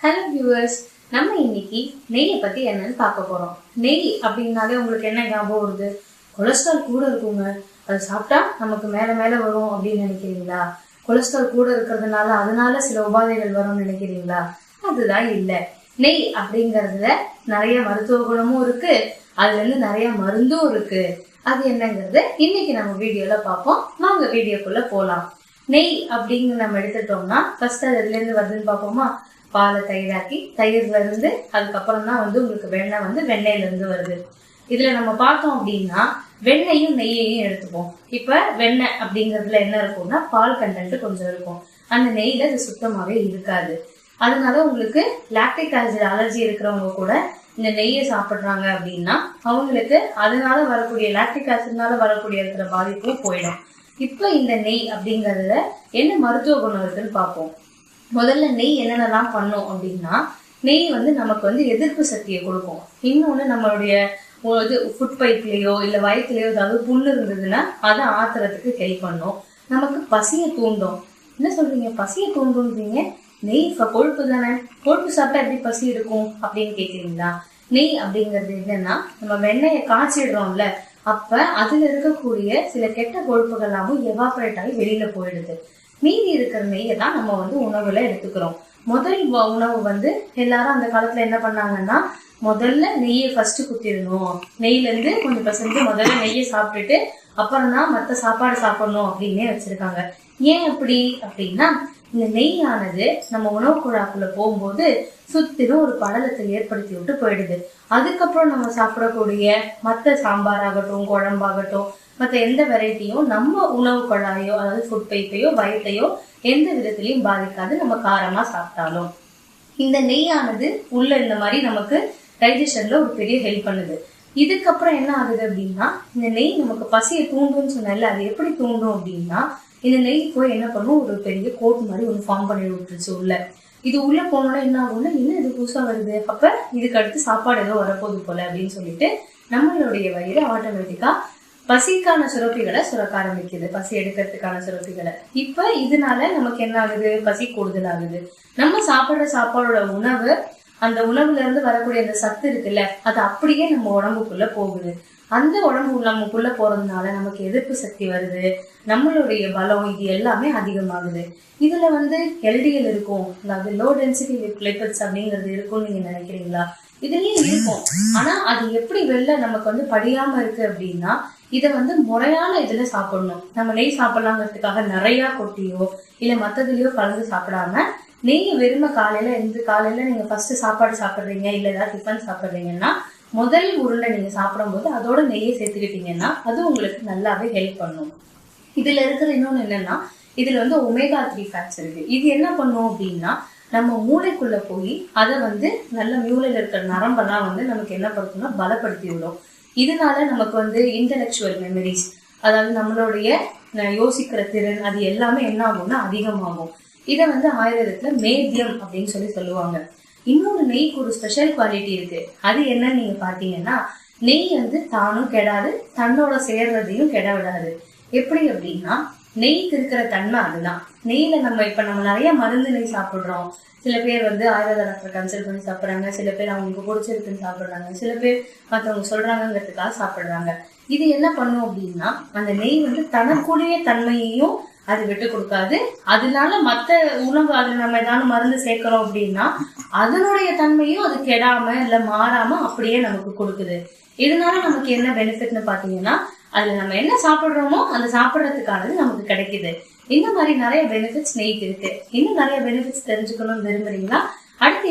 Hello viewers, நம்ம இன்னைக்கு நெய்யை பத்தி என்னன்னு பார்க்க போறோம். நெய் அப்படின்னாலே உங்களுக்கு என்ன ஞாபகம் வருது? கொலஸ்ட்ரால் கூட இருக்குங்க, அது சாப்பிட்டா நமக்கு மேல மேல வரும் அப்படின்னு நினைக்கிறீங்களா? கொலஸ்ட்ரால் கூட இருக்கிறதுனால அதனால சில உபாதைகள் வரும்னு நினைக்கிறீங்களா? அதுதான் இல்ல. நெய் அப்படிங்கறதுல நிறைய மருத்துவ குணமும் இருக்கு, அதுல இருந்து நிறைய மருந்தும் இருக்கு. அது என்னங்கறத இன்னைக்கு நம்ம வீடியோல பார்ப்போம். வாங்க வீடியோக்குள்ள போலாம். நெய் அப்படின்னு நம்ம எடுத்துட்டோம்னா ஃபர்ஸ்ட் அது எதுல இருந்து வருதுன்னு பார்ப்போமா? பாலை தயிராக்கி, தயிர்ல இருந்து அதுக்கப்புறம் தான் உங்களுக்கு வெண்ணெய் வெண்ணெயில இருந்து வருது. இதுல நம்ம பார்த்தோம் அப்படின்னா வெண்ணெயும் நெய்யையும் எடுத்துப்போம். இப்ப வெண்ணெய் அப்படிங்கறதுல என்ன இருக்கும்னா பால் கண்டென்ட் கொஞ்சம் இருக்கும், அந்த நெய்ல அது சுத்தமாவே இருக்காது. அதனால உங்களுக்கு லாக்டிக் ஆசிட் அலர்ஜி இருக்கிறவங்க கூட இந்த நெய்யை சாப்பிடுறாங்க அப்படின்னா அவங்களுக்கு அதனால வரக்கூடிய லாக்டிக் ஆசிட்னால வரக்கூடிய இருக்கிற பாதிப்பும் போயிடும். இப்ப இந்த நெய் அப்படிங்கறதுல என்ன மருத்துவ குணம் இருக்குன்னு பார்ப்போம். முதல்ல நெய் என்னென்னலாம் பண்ணும் அப்படின்னா, நெய் நமக்கு எதிர்ப்பு சக்தியை கொடுக்கும். இன்னொன்னு நம்மளுடைய ஃபுட் பைப்லயோ இல்ல வயிற்றுலயோ ஏதாவது புண்ணு இருந்ததுன்னா அதை ஆத்துறதுக்கு ஹெல்ப் பண்ணும். நமக்கு பசியை தூண்டும். என்ன சொல்றீங்க, பசியை தூண்டுன்றீங்க? நெய் கொழுப்பு தானே, கொழுப்பு சாப்பிட்டா எப்படி பசி இருக்கும் அப்படின்னு கேக்குறீங்களா? நெய் அப்படிங்கிறது என்னன்னா, நம்ம வெண்ணெயை காய்ச்சிடுறோம்ல, அப்ப அதுல இருக்கக்கூடிய சில கெட்ட கொழுப்புகள் எல்லாமும் எவாபரேட் ஆகி வெளியில போயிடுது. மீதி இருக்கிற நெய்யை தான் நம்ம உணவுல எடுத்துக்கிறோம். முதல் உணவு எல்லாரும் அந்த காலத்துல என்ன பண்ணாங்கன்னா, முதல்ல நெய்யை ஃபர்ஸ்ட் குத்திடணும், நெய்ல இருந்து கொஞ்சம் பசங்க முதல்ல நெய்யை சாப்பிட்டுட்டு அப்புறம் தான் மற்ற சாப்பாடு சாப்பிடணும் அப்படின்னே வச்சிருக்காங்க. ஏன் அப்படி அப்படின்னா, இந்த நெய்யானது நம்ம உணவு குழாக்குள்ள போகும்போது சுத்திலும் ஒரு படலத்தை ஏற்படுத்தி விட்டு போயிடுது. அதுக்கப்புறம் நம்ம சாப்பிடக்கூடிய மற்ற சாம்பாராகட்டும் குழம்பாகட்டும் மற்ற எந்த வெரைட்டியும் நம்ம உணவு குழாயோ அதாவது ஃபுட் பைப்பையோ வயிற்றையோ எந்த விதத்திலையும் பாதிக்காது. நம்ம காரமா சாப்பிட்டாலும் இந்த நெய்யானது உள்ள இந்த மாதிரி நமக்கு டைஜஷன்ல ஒரு பெரிய ஹெல்ப் பண்ணுது. இதுக்கப்புறம் என்ன ஆகுது அப்படின்னா, இந்த நெய் நமக்கு பசியை தூண்டும்னு சொன்னல, அது எப்படி தூண்டும் அப்படின்னா, இந்த நெய் போய் என்ன பண்ணும், ஒரு பெரிய கோட் மாதிரி ஒன்று ஃபார்ம் பண்ணி விட்டுருச்சு உள்ள. இது உள்ள போனோம்னா என்ன ஆகும்னா, இன்னும் இது புதுசா வருது, அப்ப இதுக்கு அடுத்து சாப்பாடு ஏதோ வரப்போகுது போல அப்படின்னு சொல்லிட்டு நம்மளுடைய வயிறு ஆட்டோமேட்டிக்கா பசிக்கான சுரப்பிகளை சுரக்க ஆரம்பிக்குது, பசி எடுக்கிறதுக்கான சுரப்பிகளை. இப்ப இதனால நமக்கு என்ன ஆகுது, பசி கூடுதல் ஆகுது. நம்ம சாப்பிடுற சாப்பாடோட உணவு, அந்த உணவுல இருந்து வரக்கூடிய அந்த சத்து இருக்குல்ல, அது அப்படியே நம்ம உடம்புக்குள்ள போகுது. அந்த உடம்பு நமக்குள்ள போறதுனால நமக்கு எதிர்ப்பு சக்தி வருது, நம்மளுடைய பலம் இது எல்லாமே அதிகமாகுது. இதுல எல்டிஎல் இருக்கும், அதாவது லோ டென்சிட்டி லிபிட்ஸ் அப்படிங்கிறது இருக்கும்னு நீங்க நினைக்கிறீங்களா? இதுலயும் இருக்கும், ஆனா அது எப்படி வெளில நமக்கு படியாம இருக்கு அப்படின்னா, இதை முறையான இதுல சாப்பிடணும். நம்ம நெய் சாப்பிடலாங்கிறதுக்காக நிறைய கொட்டியோ இல்ல மத்ததுலயோ கலந்து சாப்பிடாம, நெய் வெறும காலையில நீங்க ஃபர்ஸ்ட் சாப்பாடு சாப்பிடுறீங்க இல்ல ஏதாவது டிஃபன் சாப்பிடுறீங்கன்னா முதல் உருண்டை நீங்க சாப்பிடும் போது அதோட நெய்யை சேர்த்துக்கிட்டீங்கன்னா அது உங்களுக்கு நல்லாவே ஹெல்ப் பண்ணும். இதுல இருக்கிற இன்னொன்னு என்னன்னா, இதுல ஒமேகா 3 ஃபேட்ஸ் இருக்கு. இது என்ன பண்ணும் அப்படின்னா, நம்ம மூளைக்குள்ள போய் அதை நல்ல மூளையில இருக்கிற நரம்பெல்லாம் நமக்கு என்ன படுத்தும்னா பலப்படுத்தி விடும். இதனால நமக்கு இன்டெலெக்சுவல் மெமரிஸ், அதாவது நம்மளுடைய யோசிக்கிற திறன், அது எல்லாமே என்ன ஆகும்னா அதிகமாகும். இதை ஆயுர்வேதத்துல மேத்தியம் அப்படின்னு சொல்லுவாங்க. இன்னொரு நெய்க்கு ஒரு ஸ்பெஷல் குவாலிட்டி இருக்கு. அது என்னன்னு நீங்க பாத்தீங்கன்னா, நெய் தானும் கெடாது, தன்னோட சேர்றதையும் கெட விடாது. எப்படி அப்படின்னா, நெய்க்கு இருக்கிற தன்மை அதுதான். நெய்ல நம்ம நிறைய மருந்து நெய் சாப்பிடுறோம். சில பேர் ஆயுர்வேத டாக்டர் கன்சல்ட் பண்ணி சாப்பிடுறாங்க, சில பேர் அவங்களுக்கு பிடிச்சிருக்குன்னு சாப்பிடுறாங்க, சில பேர் மற்றவங்க சொல்றாங்கிறதுக்காக சாப்பிடுறாங்க. இது என்ன பண்ணும் அப்படின்னா, அந்த நெய் தனக்குரிய தன்மையையும் அது விட்டு கொடுக்காது. அதனால மத்த உணவு அதுல நம்ம ஏதாவது மருந்து சேர்க்கிறோம் அப்படின்னா அதனுடைய தன்மையும் அது கெடாம இல்ல மாறாம அப்படியே நமக்கு கொடுக்குது. இதனால நமக்கு என்ன பெனிஃபிட்னு பாத்தீங்கன்னா, அதுல நம்ம என்ன சாப்பிடுறோமோ அந்த சாப்பிடறதுக்கானது நமக்கு கிடைக்குது. இந்த மாதிரி நிறைய பெனிஃபிட்ஸ் நெய்க்கு இருக்கு. இன்னும் நிறைய பெனிஃபிட்ஸ் தெரிஞ்சுக்கணும்னு விரும்புறீங்களா? அடுத்து